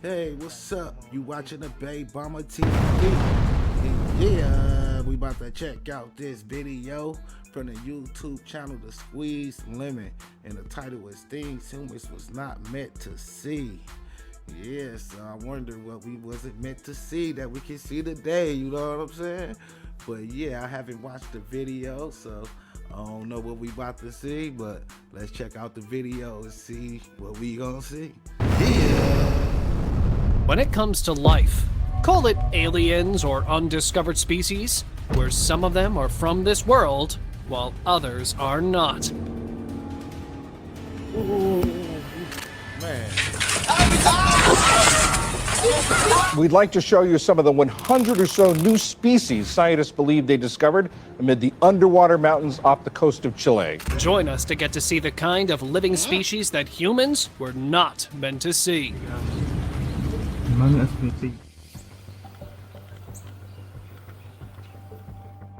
Hey, what's up? You watching the Bay Bomber TV? And yeah, we about to check out this video from the YouTube channel The Squeeze Lemon. And the title is Things Humans Was Not Meant to See. Yes, I wonder what we wasn't meant to see that we can see today, you know what I'm saying? But yeah, I haven't watched the video, so I don't know what we about to see, but let's check out the video and see what we gonna see. Yeah! When it comes to life, call it aliens or undiscovered species, where some of them are from this world, while others are not. Ooh, man. We'd like to show you some of the 100 or so new species scientists believe they discovered amid the underwater mountains off the coast of Chile. Join us to get to see the kind of living species that humans were not meant to see.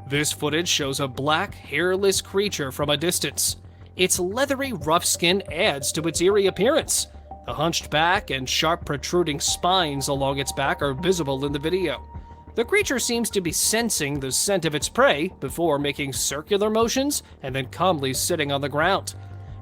This footage shows a black, hairless creature from a distance. Its leathery, rough skin adds to its eerie appearance. The hunched back and sharp protruding spines along its back are visible in the video. The creature seems to be sensing the scent of its prey before making circular motions and then calmly sitting on the ground.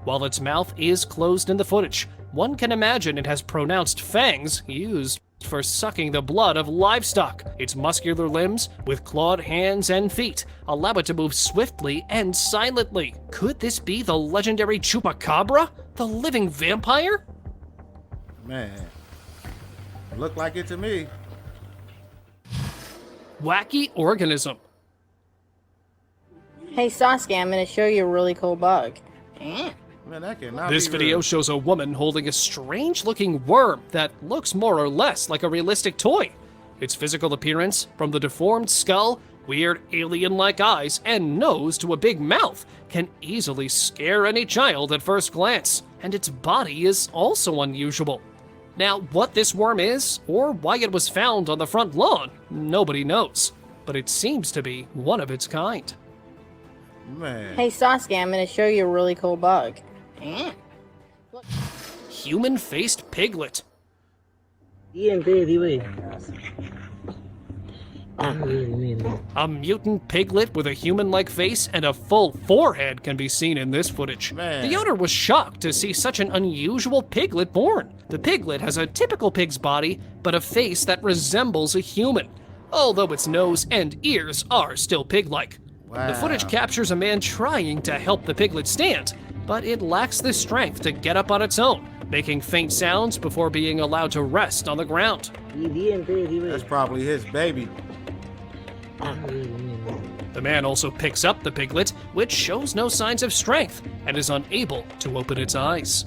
While its mouth is closed in the footage, one can imagine it has pronounced fangs used for sucking the blood of livestock. Its muscular limbs, with clawed hands and feet, allow it to move swiftly and silently. Could this be the legendary Chupacabra, the living vampire? Man, look like it to me. Wacky organism. Hey Sasuke, I'm gonna show you a really cool bug. Man, that cannot This be video real. shows a woman holding a strange-looking worm that looks more or less like a realistic toy. Its physical appearance, from the deformed skull, weird alien-like eyes, and nose to a big mouth, can easily scare any child at first glance, and its body is also unusual. Now, what this worm is, or why it was found on the front lawn, nobody knows, but it seems to be one of its kind. Man. Hey Sasuke, I'm gonna show you a really cool bug. Human-faced piglet. A mutant piglet with a human-like face and a full forehead can be seen in this footage. Man. The owner was shocked to see such an unusual piglet born. The piglet has a typical pig's body, but a face that resembles a human, although its nose and ears are still pig-like. Wow. The footage captures a man trying to help the piglet stand, but it lacks the strength to get up on its own, making faint sounds before being allowed to rest on the ground. That's probably his baby. The man also picks up the piglet, which shows no signs of strength and is unable to open its eyes.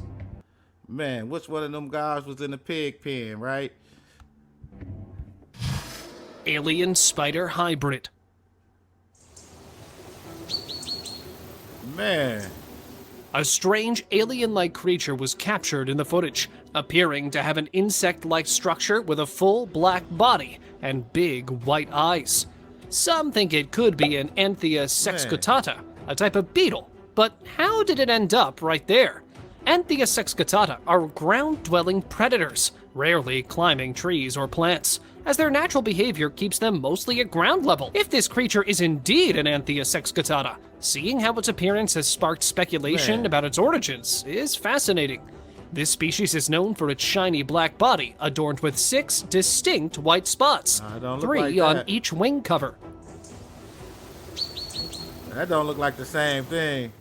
Man, which one of them guys was in the pig pen, right? Alien spider hybrid. Man. A strange alien-like creature was captured in the footage, appearing to have an insect-like structure with a full black body and big white eyes. Some think it could be an Anthea sexcutata, a type of beetle, but how did it end up right there? Anthea sexcutata are ground-dwelling predators, rarely climbing trees or plants, as their natural behavior keeps them mostly at ground level. If this creature is indeed an Anthea sexcutata, seeing how its appearance has sparked speculation about its origins is fascinating. This species is known for its shiny black body, adorned with 6 distinct white spots, Don't look 3 like on that. each wing cover. That don't look like the same thing.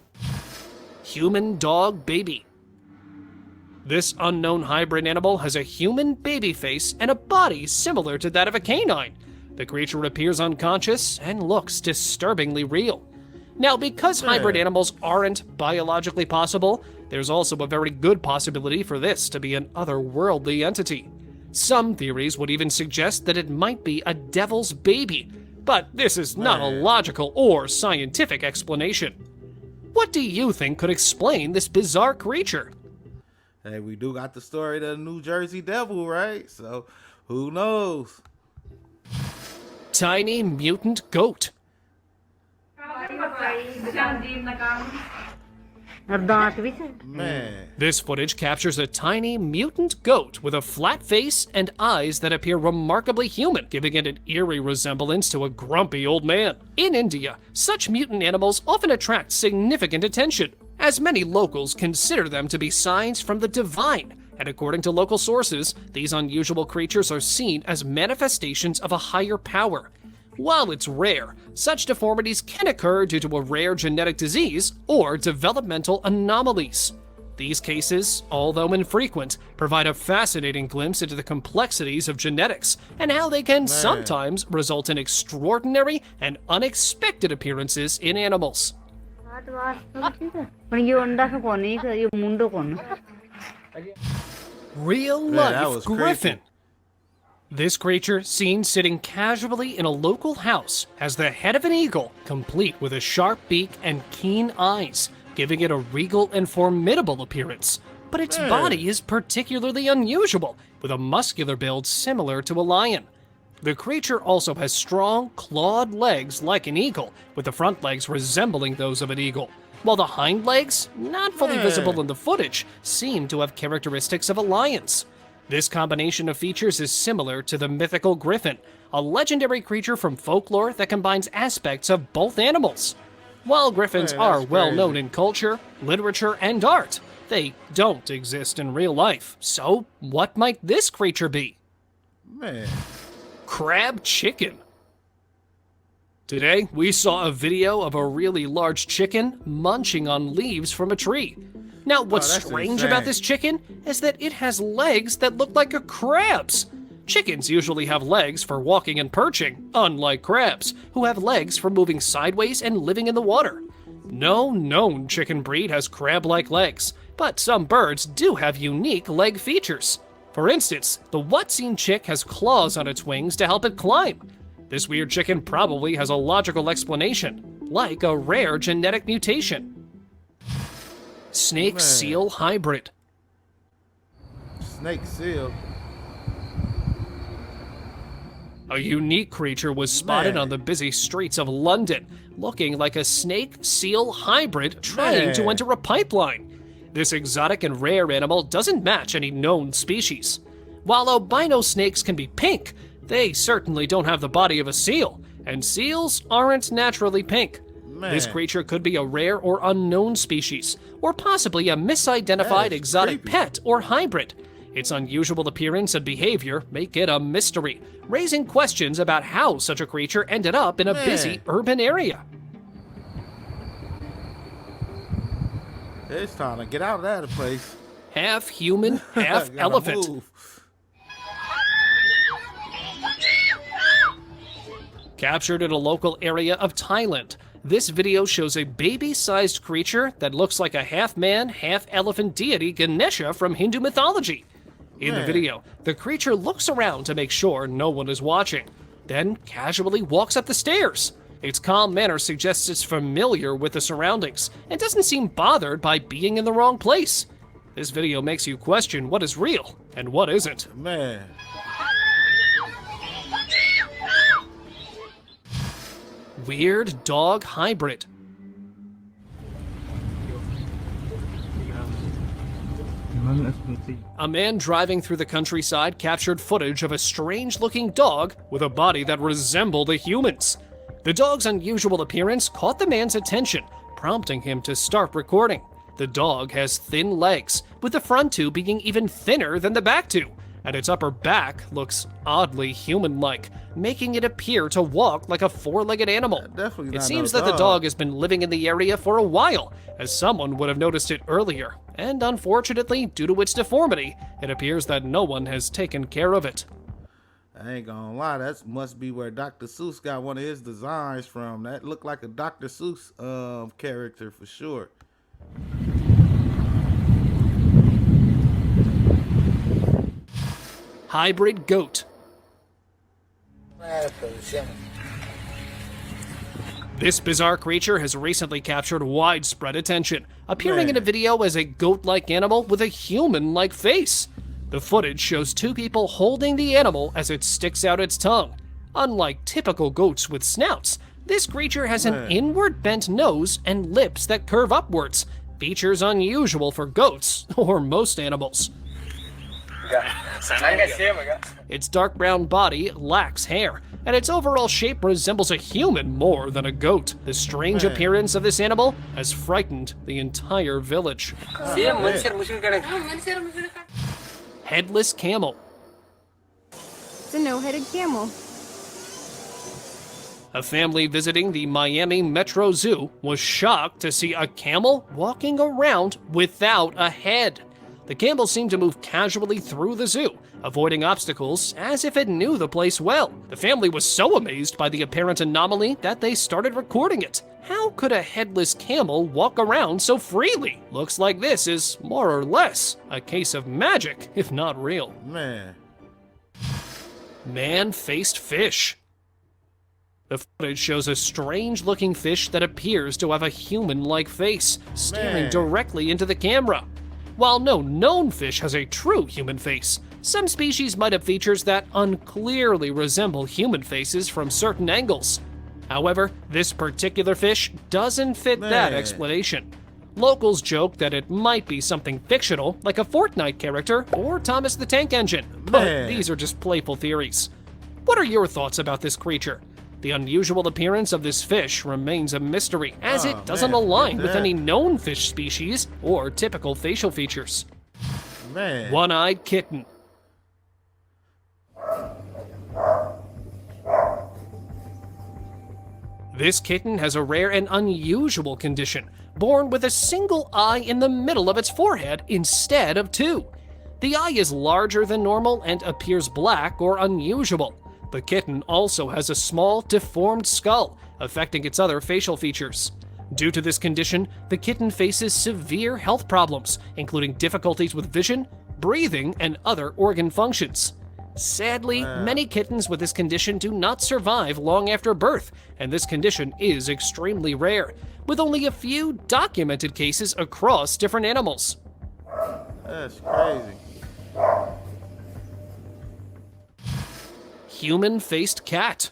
Human dog baby. This unknown hybrid animal has a human baby face and a body similar to that of a canine. The creature appears unconscious and looks disturbingly real. Now, because hybrid animals aren't biologically possible, there's also a very good possibility for this to be an otherworldly entity. Some theories would even suggest that it might be a devil's baby, but this is not a logical or scientific explanation. What do you think could explain this bizarre creature? Hey, we do got the story of the New Jersey Devil, right? So, who knows? Tiny mutant goat. Man. This footage captures a tiny mutant goat with a flat face and eyes that appear remarkably human, giving it an eerie resemblance to a grumpy old man. In India, such mutant animals often attract significant attention, as many locals consider them to be signs from the divine. And according to local sources, these unusual creatures are seen as manifestations of a higher power. While it's rare, such deformities can occur due to a rare genetic disease or developmental anomalies. These cases, although infrequent, provide a fascinating glimpse into the complexities of genetics and how they can sometimes result in extraordinary and unexpected appearances in animals. Real-life Griffin. Creepy. This creature, seen sitting casually in a local house, has the head of an eagle, complete with a sharp beak and keen eyes, giving it a regal and formidable appearance. But its body is particularly unusual, with a muscular build similar to a lion. The creature also has strong, clawed legs like an eagle, with the front legs resembling those of an eagle, while the hind legs, not fully visible in the footage, seem to have characteristics of a lion's. This combination of features is similar to the mythical Griffin, a legendary creature from folklore that combines aspects of both animals. While griffins are well known in culture, literature, and art, they don't exist in real life. So, what might this creature be? Man. Crab chicken. Today, we saw a video of a really large chicken munching on leaves from a tree. Now, what's that's strange insane. about this chicken is that it has legs that look like a crab's. Chickens usually have legs for walking and perching, unlike crabs, who have legs for moving sideways and living in the water. No known chicken breed has crab-like legs, but some birds do have unique leg features. For instance, the Watseen chick has claws on its wings to help it climb. This weird chicken probably has a logical explanation, like a rare genetic mutation. Snake-seal hybrid. Snake seal. A unique creature was spotted on the busy streets of London, looking like a snake-seal hybrid trying to enter a pipeline. This exotic and rare animal doesn't match any known species. While albino snakes can be pink, they certainly don't have the body of a seal, and seals aren't naturally pink. This creature could be a rare or unknown species, or possibly a misidentified exotic pet or hybrid. Its unusual appearance and behavior make it a mystery, raising questions about how such a creature ended up in a busy urban area. It's time to get out of that place. Half human, half Gotta elephant. move. Captured in a local area of Thailand, this video shows a baby-sized creature that looks like a half-man, half-elephant deity Ganesha from Hindu mythology. In the video, the creature looks around to make sure no one is watching, then casually walks up the stairs. Its calm manner suggests it's familiar with the surroundings and doesn't seem bothered by being in the wrong place. This video makes you question what is real and what isn't. Man. Weird dog hybrid. A man driving through the countryside captured footage of a strange-looking dog with a body that resembled a human's. The dog's unusual appearance caught the man's attention, prompting him to start recording. The dog has thin legs, with the front two being even thinner than the back two, and its upper back looks oddly human-like, making it appear to walk like a four-legged animal. Definitely It not seems no that the dog has been living in the area for a while, as someone would have noticed it earlier, and unfortunately, due to its deformity, it appears that no one has taken care of it. I ain't gonna lie, that must be where Dr. Seuss got one of his designs from. That looked like a Dr. Seuss character for sure. Hybrid goat. This bizarre creature has recently captured widespread attention, appearing in a video as a goat-like animal with a human-like face. The footage shows two people holding the animal as it sticks out its tongue. Unlike typical goats with snouts, this creature has an inward bent nose and lips that curve upwards, features unusual for goats or most animals. Its dark brown body lacks hair, and its overall shape resembles a human more than a goat. The strange appearance of this animal has frightened the entire village. Headless Camel. It's a no-headed camel. A family visiting the Miami Metro Zoo was shocked to see a camel walking around without a head. The camel seemed to move casually through the zoo, avoiding obstacles as if it knew the place well. The family was so amazed by the apparent anomaly that they started recording it. How could a headless camel walk around so freely? Looks like this is more or less a case of magic, if not real. Man. Man-Faced Fish. The footage shows a strange-looking fish that appears to have a human-like face, staring directly into the camera. While no known fish has a true human face, some species might have features that unclearly resemble human faces from certain angles. However, this particular fish doesn't fit that explanation. Locals joke that it might be something fictional, like a Fortnite character or Thomas the Tank Engine, but these are just playful theories. What are your thoughts about this creature? The unusual appearance of this fish remains a mystery, as it doesn't align with any known fish species or typical facial features. OneEyed Kitten. This kitten has a rare and unusual condition, born with a single eye in the middle of its forehead instead of two. The eye is larger than normal and appears black or unusual. The kitten also has a small, deformed skull, affecting its other facial features. Due to this condition, the kitten faces severe health problems, including difficulties with vision, breathing, and other organ functions. Sadly, many kittens with this condition do not survive long after birth, and this condition is extremely rare, with only a few documented cases across different animals. That's crazy. HumanFaced Cat.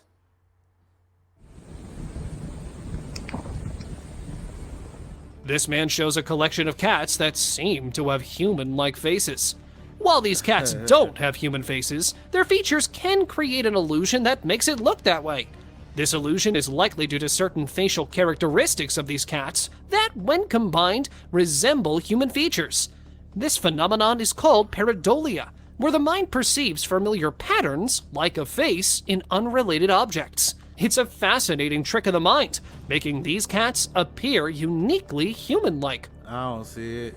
This man shows a collection of cats that seem to have human-like faces. While these cats don't have human faces, their features can create an illusion that makes it look that way. This illusion is likely due to certain facial characteristics of these cats that, when combined, resemble human features. This phenomenon is called pareidolia, where the mind perceives familiar patterns, like a face, in unrelated objects. It's a fascinating trick of the mind, making these cats appear uniquely human-like. I don't see it.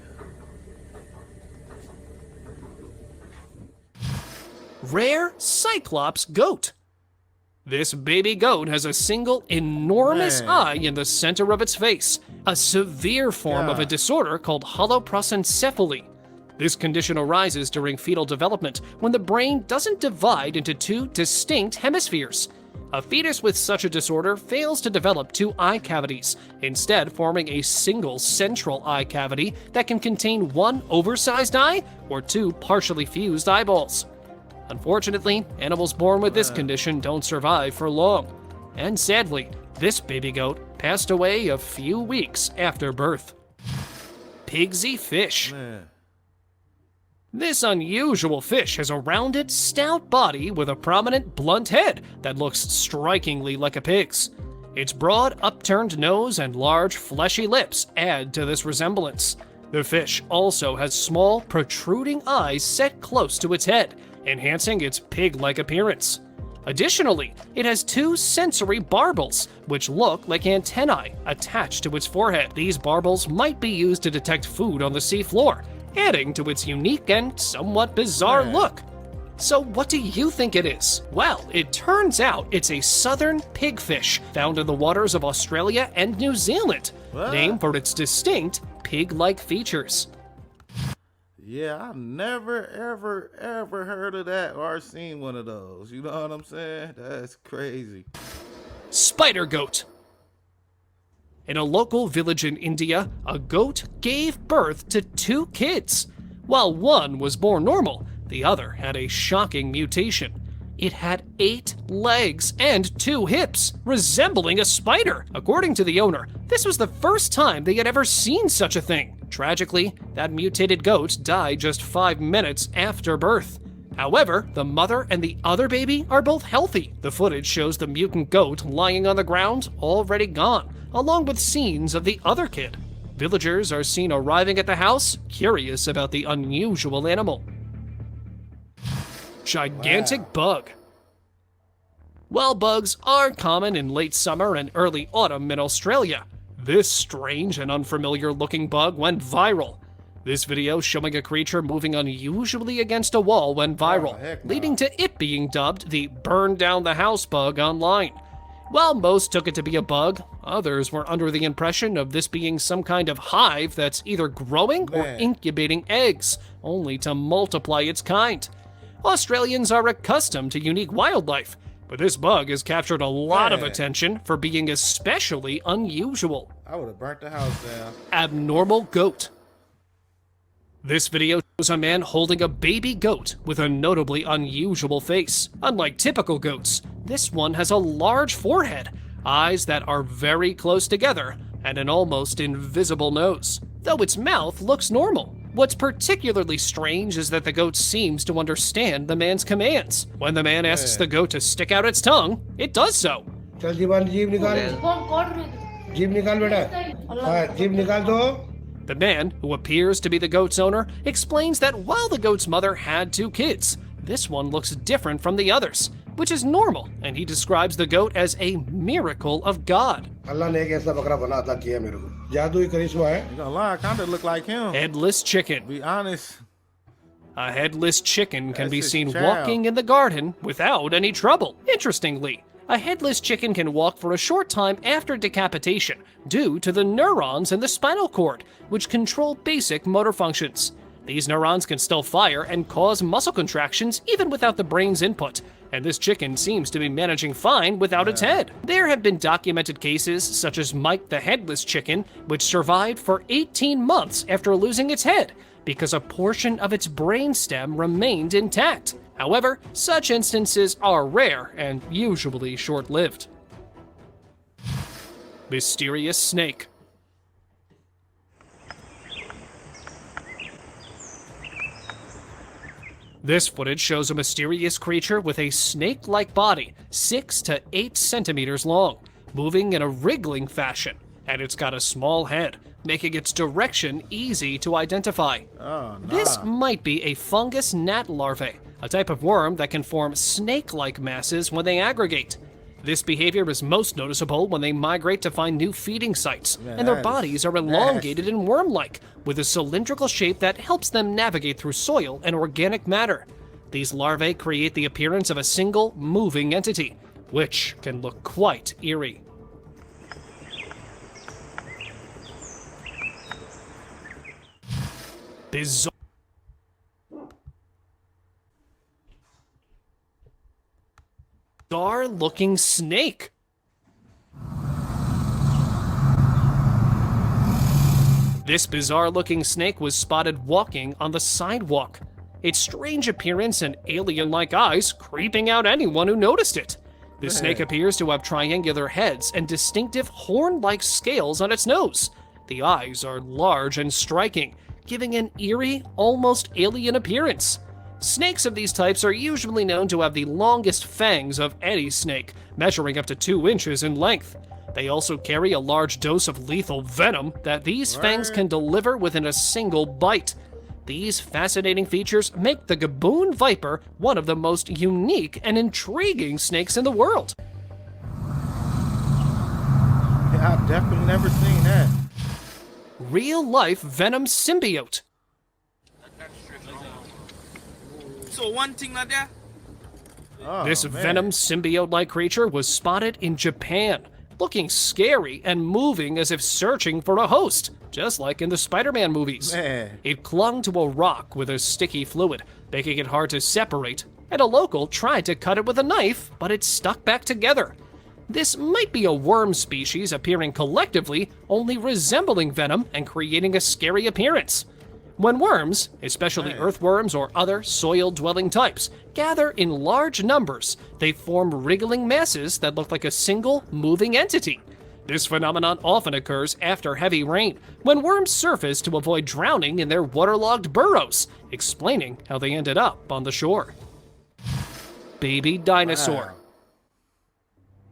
Rare Cyclops Goat. This baby goat has a single enormous eye in the center of its face, a severe form of a disorder called holoprosencephaly. This condition arises during fetal development when the brain doesn't divide into two distinct hemispheres. A fetus with such a disorder fails to develop two eye cavities, instead forming a single central eye cavity that can contain one oversized eye or two partially fused eyeballs. Unfortunately, animals born with this condition don't survive for long. And sadly, this baby goat passed away a few weeks after birth. Pigsy Fish. This unusual fish has a rounded, stout body with a prominent, blunt head that looks strikingly like a pig's. Its broad, upturned nose and large, fleshy lips add to this resemblance. The fish also has small, protruding eyes set close to its head, enhancing its pig-like appearance. Additionally, it has two sensory barbels, which look like antennae attached to its forehead. These barbels might be used to detect food on the seafloor, adding to its unique and somewhat bizarre look. So what do you think it is? Well, it turns out it's a southern pigfish found in the waters of Australia and New Zealand, named for its distinct pig-like features. Yeah, I never, ever heard of that or seen one of those. You know what I'm saying? That's crazy. Spider Goat. In a local village in India, a goat gave birth to two kids. While one was born normal, the other had a shocking mutation. It had 8 legs and 2 hips, resembling a spider. According to the owner, this was the first time they had ever seen such a thing. Tragically, that mutated goat died just 5 minutes after birth. However, the mother and the other baby are both healthy. The footage shows the mutant goat lying on the ground, already gone, along with scenes of the other kid. Villagers are seen arriving at the house, curious about the unusual animal. Gigantic bug. While bugs are common in late summer and early autumn in Australia, this strange and unfamiliar looking bug went viral. This video showing a creature moving unusually against a wall went viral, leading to it being dubbed the burn down the house bug online. While most took it to be a bug, others were under the impression of this being some kind of hive that's either growing or incubating eggs, only to multiply its kind. Australians are accustomed to unique wildlife, but this bug has captured a lot of attention for being especially unusual. I would have burnt the house down. Abnormal goat. This video shows a man holding a baby goat with a notably unusual face. Unlike typical goats, this one has a large forehead, eyes that are very close together, and an almost invisible nose, though its mouth looks normal. What's particularly strange is that the goat seems to understand the man's commands. When the man asks the goat to stick out its tongue, it does so. The man, who appears to be the goat's owner, explains that while the goat's mother had 2 kids, this one looks different from the others, which is normal, and he describes the goat as a miracle of God. You gonna lie, kinda look like him. Headless Chicken. Be honest. A headless chicken can That's be his seen child. walking in the garden without any trouble. Interestingly, a headless chicken can walk for a short time after decapitation due to the neurons in the spinal cord, which control basic motor functions. These neurons can still fire and cause muscle contractions even without the brain's input, and this chicken seems to be managing fine without its head. There have been documented cases such as Mike the Headless Chicken, which survived for 18 months after losing its head because a portion of its brainstem remained intact. However, such instances are rare and usually short-lived. Mysterious snake. This footage shows a mysterious creature with a snake-like body, 6 to 8 centimeters long, moving in a wriggling fashion, and it's got a small head, making its direction easy to identify. This might be a fungus gnat larvae, a type of worm that can form snake-like masses when they aggregate. This behavior is most noticeable when they migrate to find new feeding sites, and their bodies are elongated and worm-like, with a cylindrical shape that helps them navigate through soil and organic matter. These larvae create the appearance of a single, moving entity, which can look quite eerie. Bizarre looking snake. This bizarre looking snake was spotted walking on the sidewalk. Its strange appearance and alien-like eyes creeping out anyone who noticed it. The snake appears to have triangular heads and distinctive horn-like scales on its nose. The eyes are large and striking, giving an eerie, almost alien appearance. Snakes of these types are usually known to have the longest fangs of any snake, measuring up to 2 inches in length. They also carry a large dose of lethal venom that these fangs can deliver within a single bite. These fascinating features make the Gaboon Viper one of the most unique and intriguing snakes in the world. Yeah, I've definitely never seen that. Real-life Venomsymbiote. So one thing like that. This venom symbiote-like creature was spotted in Japan, looking scary and moving as if searching for a host, just like in the Spider-Man movies. It clung to a rock with a sticky fluid, making it hard to separate, and a local tried to cut it with a knife, but it stuck back together. This might be a worm species appearing collectively, only resembling venom and creating a scary appearance. When worms, especially earthworms or other soil-dwelling types, gather in large numbers, they form wriggling masses that look like a single moving entity. This phenomenon often occurs after heavy rain, when worms surface to avoid drowning in their waterlogged burrows, explaining how they ended up on the shore. Baby dinosaur. Wow.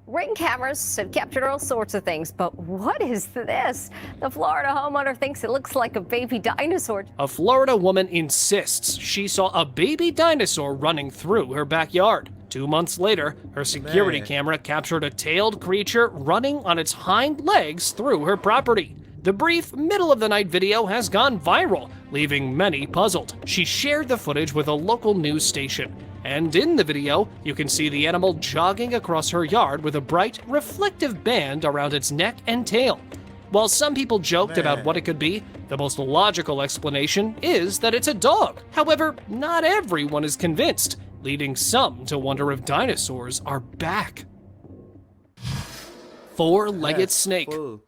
Ring cameras have captured all sorts of things, but what is this? The Florida homeowner thinks it looks like a baby dinosaur. A Florida woman insists she saw a baby dinosaur running through her backyard. 2 months later, her security camera captured a tailed creature running on its hind legs through her property. The brief middle-of-the-night video has gone viral, leaving many puzzled. She shared the footage with a local news station. And in the video, you can see the animal jogging across her yard with a bright, reflective band around its neck and tail. While some people joked about what it could be, the most logical explanation is that it's a dog. However, not everyone is convinced, leading some to wonder if dinosaurs are back. Four-legged snake. Cool.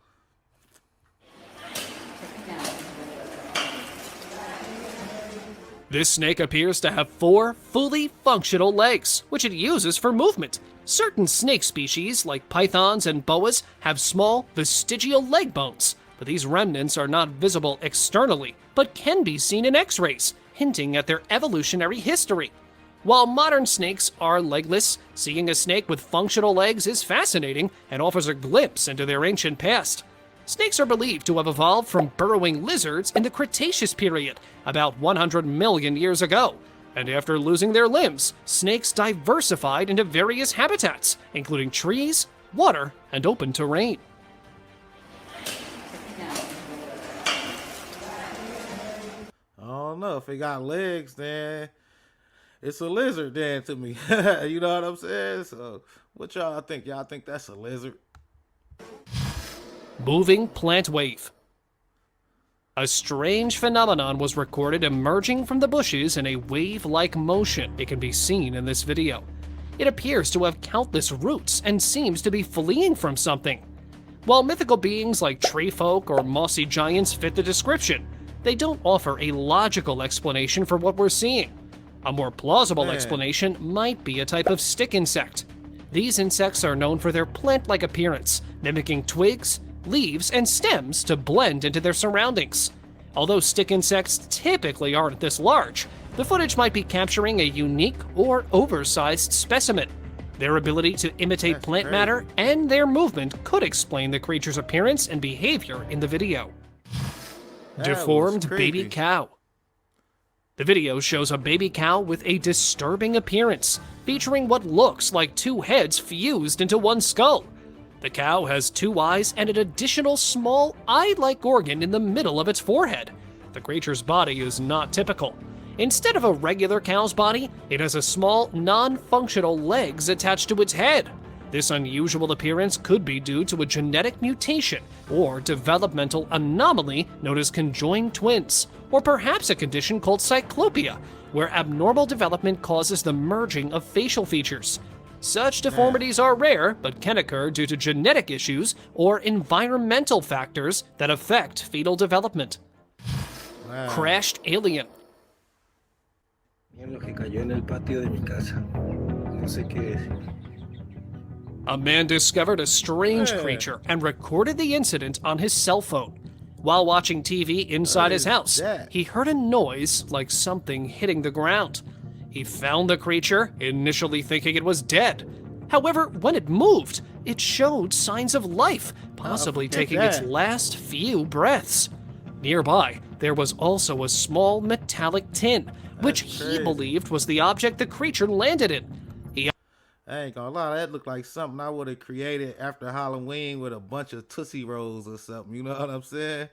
This snake appears to have 4 fully functional legs, which it uses for movement. Certain snake species, like pythons and boas, have small vestigial leg bones, but these remnants are not visible externally, but can be seen in X-rays, hinting at their evolutionary history. While modern snakes are legless, seeing a snake with functional legs is fascinating and offers a glimpse into their ancient past. Snakes are believed to have evolved from burrowing lizards in the Cretaceous period, about 100 million years ago. And after losing their limbs, snakes diversified into various habitats, including trees, water, and open terrain. I don't know if it got legs, then it's a lizard then to me. You know what I'm saying? So what y'all think? Y'all think that's a lizard? Moving plant wave. A strange phenomenon was recorded emerging from the bushes in a wave-like motion. It can be seen in this video. It appears to have countless roots and seems to be fleeing from something. While mythical beings like tree folk or mossy giants fit the description, they don't offer a logical explanation for what we're seeing. A more plausible explanation might be a type of stick insect. These insects are known for their plant-like appearance, mimicking twigs, leaves, and stems to blend into their surroundings. Although stick insects typically aren't this large, the footage might be capturing a unique or oversized specimen. Their ability to imitate plant matter and their movement could explain the creature's appearance and behavior in the video. Deformed Baby Cow. The video shows a baby cow with a disturbing appearance, featuring what looks like 2 heads fused into one skull. The cow has 2 eyes and an additional small eye-like organ in the middle of its forehead. The creature's body is not typical. Instead of a regular cow's body, it has a small, non-functional legs attached to its head. This unusual appearance could be due to a genetic mutation or developmental anomaly known as conjoined twins, or perhaps a condition called cyclopia, where abnormal development causes the merging of facial features. Such deformities are rare, but can occur due to genetic issues or environmental factors that affect fetal development. Crashed alien. A man discovered a strange creature and recorded the incident on his cell phone. While watching TV inside his house, he heard a noise like something hitting the ground. He found the creature, initially thinking it was dead. However, when it moved, it showed signs of life, possibly taking its last few breaths. Nearby, there was also a small metallic tin, which he believed was the object the creature landed in. I ain't gonna lie, that looked like something I would have created after Halloween with a bunch of Tootsie Rolls or something, you know what I'm saying?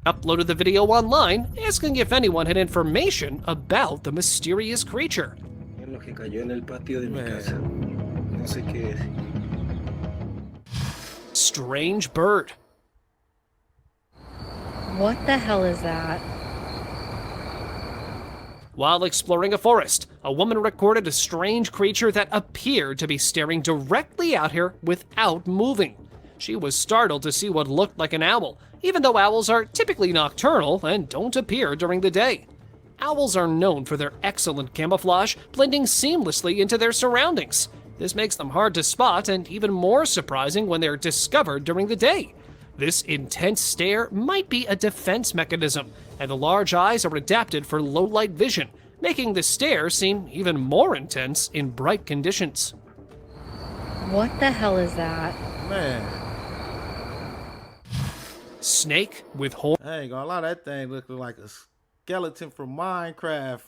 Uploaded the video online, asking if anyone had information about the mysterious creature. Strange bird. What the hell is that? While exploring a forest, a woman recorded a strange creature that appeared to be staring directly at her without moving. She was startled to see what looked like an owl even though owls are typically nocturnal and don't appear during the day. Owls are known for their excellent camouflage, blending seamlessly into their surroundings. This makes them hard to spot and even more surprising when they're discovered during the day. This intense stare might be a defense mechanism, and the large eyes are adapted for low-light vision, making the stare seem even more intense in bright conditions. What the hell is that? Man, Snake with horns. I ain't gonna lie, that thing looked like a skeleton from Minecraft,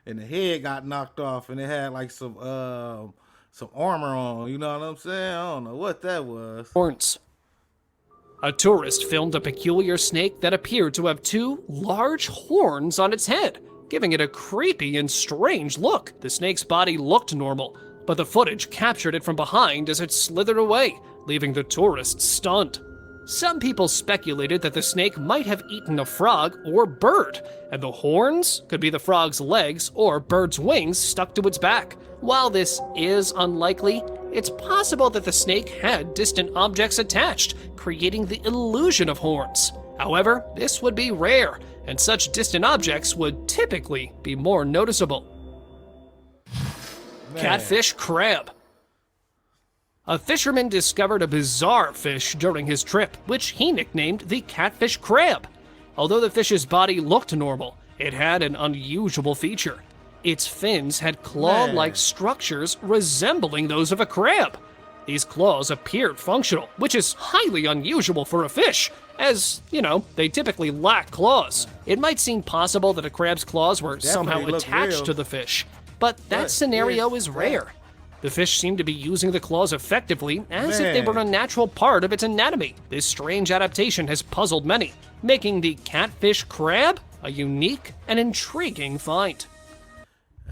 and the head got knocked off, and it had like some armor on. You know what I'm saying? I don't know what that was. A tourist filmed a peculiar snake that appeared to have two large horns on its head, giving it a creepy and strange look. The snake's body looked normal, but the footage captured it from behind as it slithered away, leaving the tourist stunned. Some people speculated that the snake might have eaten a frog or bird, and the horns could be the frog's legs or bird's wings stuck to its back. While this is unlikely, it's possible that the snake had distant objects attached, creating the illusion of horns. However, this would be rare, and such distant objects would typically be more noticeable. Man. Catfish crab. A fisherman discovered a bizarre fish during his trip, which he nicknamed the catfish crab. Although the fish's body looked normal, it had an unusual feature. Its fins had claw-like structures resembling those of a crab. These claws appeared functional, which is highly unusual for a fish, as, you know, they typically lack claws. It might seem possible that a crab's claws were somehow attached to the fish, but that scenario is rare. The fish seemed to be using the claws effectively, as if they were a natural part of its anatomy. This strange adaptation has puzzled many, making the catfish crab a unique and intriguing find.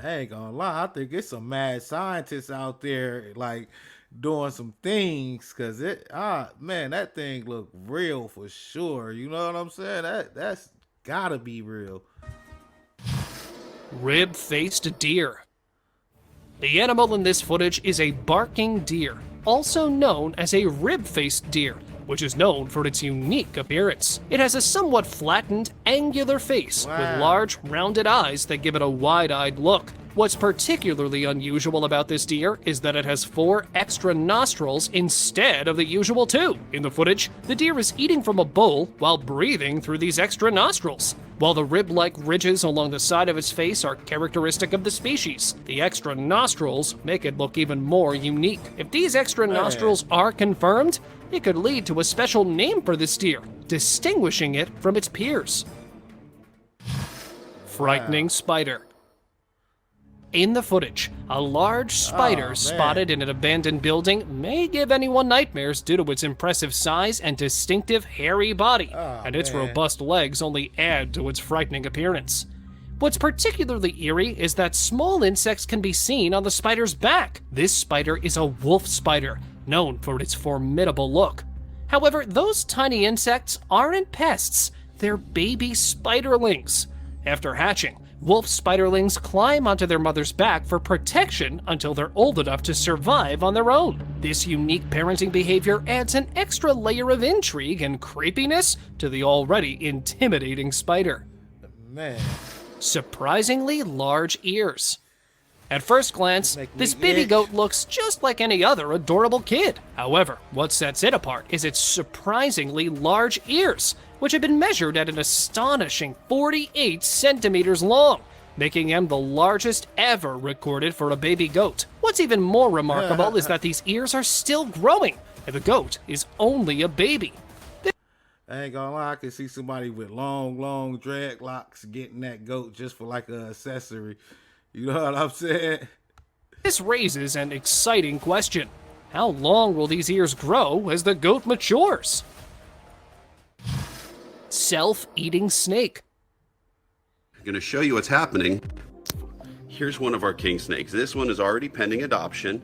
I ain't gonna lie, I think it's some mad scientists out there like doing some things, cause man, that thing look real for sure. You know what I'm saying? That's gotta be real. Rib-faced deer. The animal in this footage is a barking deer, also known as a rib-faced deer, which is known for its unique appearance. It has a somewhat flattened, angular face with large, rounded eyes that give it a wide-eyed look. What's particularly unusual about this deer is that it has 4 extra nostrils instead of the usual 2. In the footage, the deer is eating from a bowl while breathing through these extra nostrils. While the rib-like ridges along the side of its face are characteristic of the species, the extra nostrils make it look even more unique. If these extra nostrils are confirmed, it could lead to a special name for this deer, distinguishing it from its peers. Frightening spider. In the footage, a large spider spotted in an abandoned building may give anyone nightmares due to its impressive size and distinctive hairy body, and its robust legs only add to its frightening appearance. What's particularly eerie is that small insects can be seen on the spider's back. This spider is a wolf spider, known for its formidable look. However, those tiny insects aren't pests, they're baby spiderlings. After hatching, wolf spiderlings climb onto their mother's back for protection until they're old enough to survive on their own. This unique parenting behavior adds an extra layer of intrigue and creepiness to the already intimidating spider. Man. Surprisingly large ears. At first glance, this baby goat looks just like any other adorable kid. However, what sets it apart is its surprisingly large ears, which have been measured at an astonishing 48 centimeters long, making them the largest ever recorded for a baby goat. What's even more remarkable is that these ears are still growing, and the goat is only a baby. I ain't gonna lie, I can see somebody with long dreadlocks getting that goat just for like an accessory. You know what I'm saying? This raises an exciting question. How long will these ears grow as the goat matures? Self-eating snake. I'm going to show you what's happening. Here's one of our king snakes. This one is already pending adoption.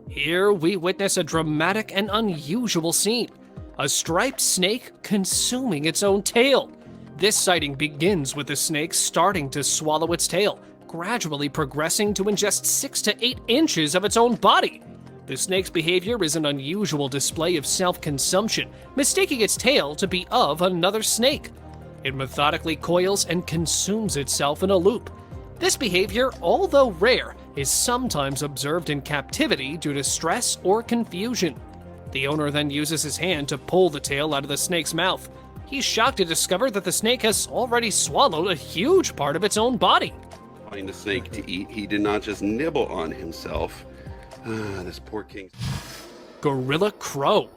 Here we witness a dramatic and unusual scene. A striped snake consuming its own tail. This sighting begins with the snake starting to swallow its tail, gradually progressing to ingest 6 to 8 inches of its own body. The snake's behavior is an unusual display of self-consumption, mistaking its tail to be of another snake. It methodically coils and consumes itself in a loop. This behavior, although rare, is sometimes observed in captivity due to stress or confusion. The owner then uses his hand to pull the tail out of the snake's mouth. He's shocked to discover that the snake has already swallowed a huge part of its own body. Wanting the snake to eat, he did not just nibble on himself. This poor king. Gorilla crow.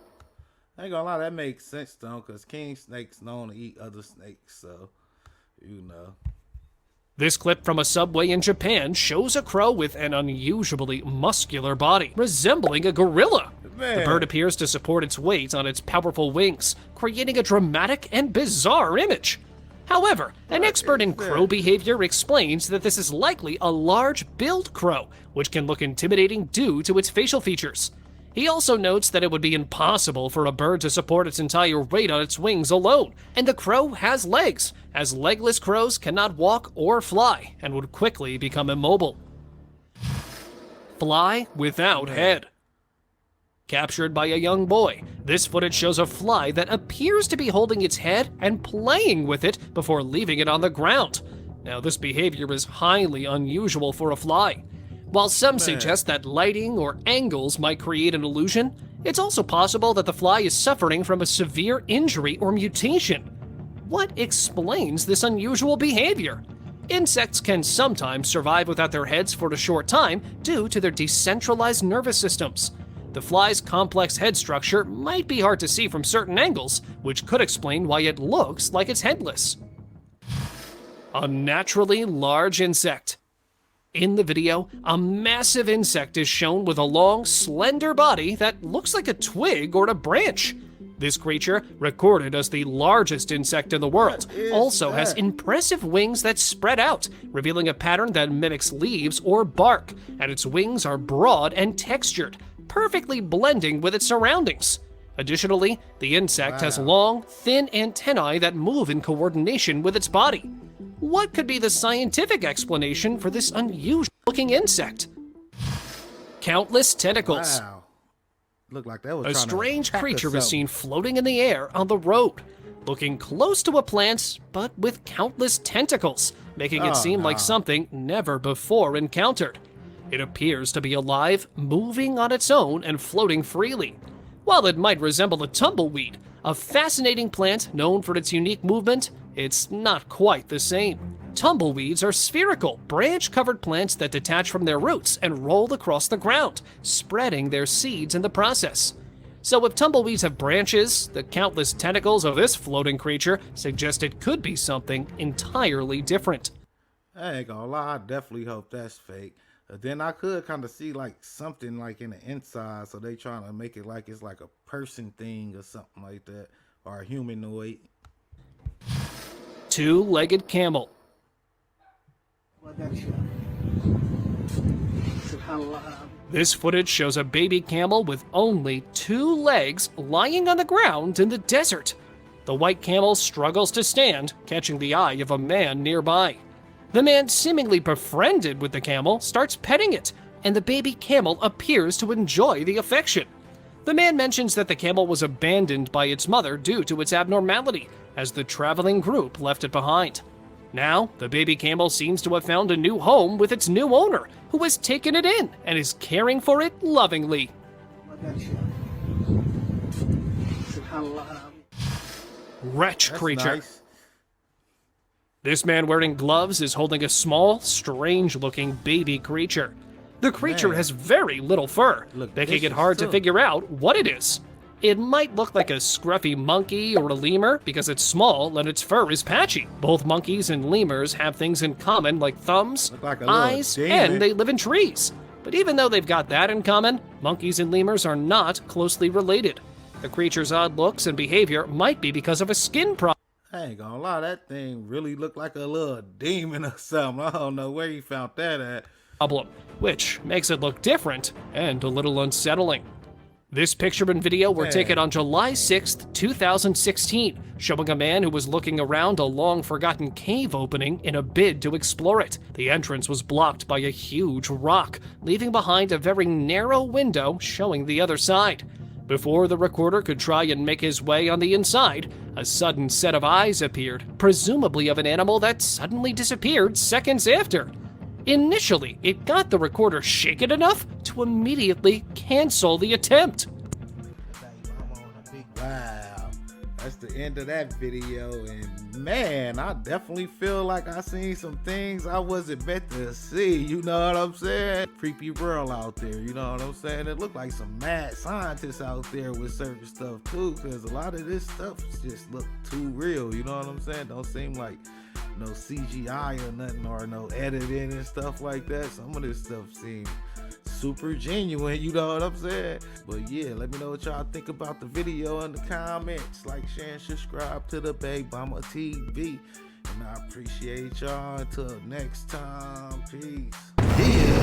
I ain't gonna lie, that makes sense though, because king snakes known to eat other snakes, so you know. This clip from a subway in Japan shows a crow with an unusually muscular body, resembling a gorilla. Man. The bird appears to support its weight on its powerful wings, creating a dramatic and bizarre image. However, an expert in crow behavior explains that this is likely a large-billed crow, which can look intimidating due to its facial features. He also notes that it would be impossible for a bird to support its entire weight on its wings alone, and the crow has legs, as legless crows cannot walk or fly, and would quickly become immobile. Fly without head. Captured by a young boy, this footage shows a fly that appears to be holding its head and playing with it before leaving it on the ground. Now, this behavior is highly unusual for a fly. While some suggest that lighting or angles might create an illusion, it's also possible that the fly is suffering from a severe injury or mutation. What explains this unusual behavior? Insects can sometimes survive without their heads for a short time due to their decentralized nervous systems. The fly's complex head structure might be hard to see from certain angles, which could explain why it looks like it's headless. A naturally large insect. In the video, a massive insect is shown with a long, slender body that looks like a twig or a branch. This creature, recorded as the largest insect in the world, also has impressive wings that spread out, revealing a pattern that mimics leaves or bark, and its wings are broad and textured, perfectly blending with its surroundings. Additionally, the insect has long, thin antennae that move in coordination with its body. What could be the scientific explanation for this unusual-looking insect? Countless tentacles. Wow. Looked like that was A trying to strange attack creature us was something. seen floating in the air on the road, looking close to a plant, but with countless tentacles, making it seem like something never before encountered. It appears to be alive, moving on its own and floating freely. While it might resemble a tumbleweed, a fascinating plant known for its unique movement, it's not quite the same. Tumbleweeds are spherical, branch-covered plants that detach from their roots and roll across the ground, spreading their seeds in the process. So if tumbleweeds have branches, the countless tentacles of this floating creature suggest it could be something entirely different. I ain't gonna lie, I definitely hope that's fake. Then I could kind of see like something like in the inside, so they trying to make it like it's like a person thing or something like that, or a humanoid. Two-legged camel. This footage shows a baby camel with only 2 legs lying on the ground in the desert. The white camel struggles to stand, catching the eye of a man nearby. The man, seemingly befriended with the camel, starts petting it, and the baby camel appears to enjoy the affection. The man mentions that the camel was abandoned by its mother due to its abnormality, as the traveling group left it behind. Now, the baby camel seems to have found a new home with its new owner, who has taken it in and is caring for it lovingly. Wretch That's creature. nice. This man wearing gloves is holding a small, strange-looking baby creature. The creature Man. has very little fur, Look making it vicious, hard to too. figure out what it is. It might look like a scruffy monkey or a lemur because it's small and its fur is patchy. Both monkeys and lemurs have things in common like thumbs, Look like a little eyes, demon. and they live in trees. But even though they've got that in common, monkeys and lemurs are not closely related. The creature's odd looks and behavior might be because of a skin problem. I ain't gonna lie, that thing really looked like a little demon or something. I don't know where he found that at. Which makes it look different and a little unsettling. This picture and video were taken on July 6th, 2016, showing a man who was looking around a long-forgotten cave opening in a bid to explore it. The entrance was blocked by a huge rock, leaving behind a very narrow window showing the other side. Before the recorder could try and make his way on the inside, a sudden set of eyes appeared, presumably of an animal that suddenly disappeared seconds after. Initially, it got the recorder shaken enough to immediately cancel the attempt. Wow, that's the end of that video, and man, I definitely feel like I seen some things I wasn't meant to see, you know what I'm saying? Creepy world out there, you know what I'm saying? It looked like some mad scientists out there with certain stuff too, because a lot of this stuff just look too real, you know what I'm saying? Don't seem like no CGI or nothing, or no editing and stuff like that. Some of this stuff seems super genuine, you know what I'm saying? But yeah, let me know what y'all think about the video in the comments. Like, share, and subscribe to the Babe Mama TV. And I appreciate y'all. Until next time, peace. Yeah.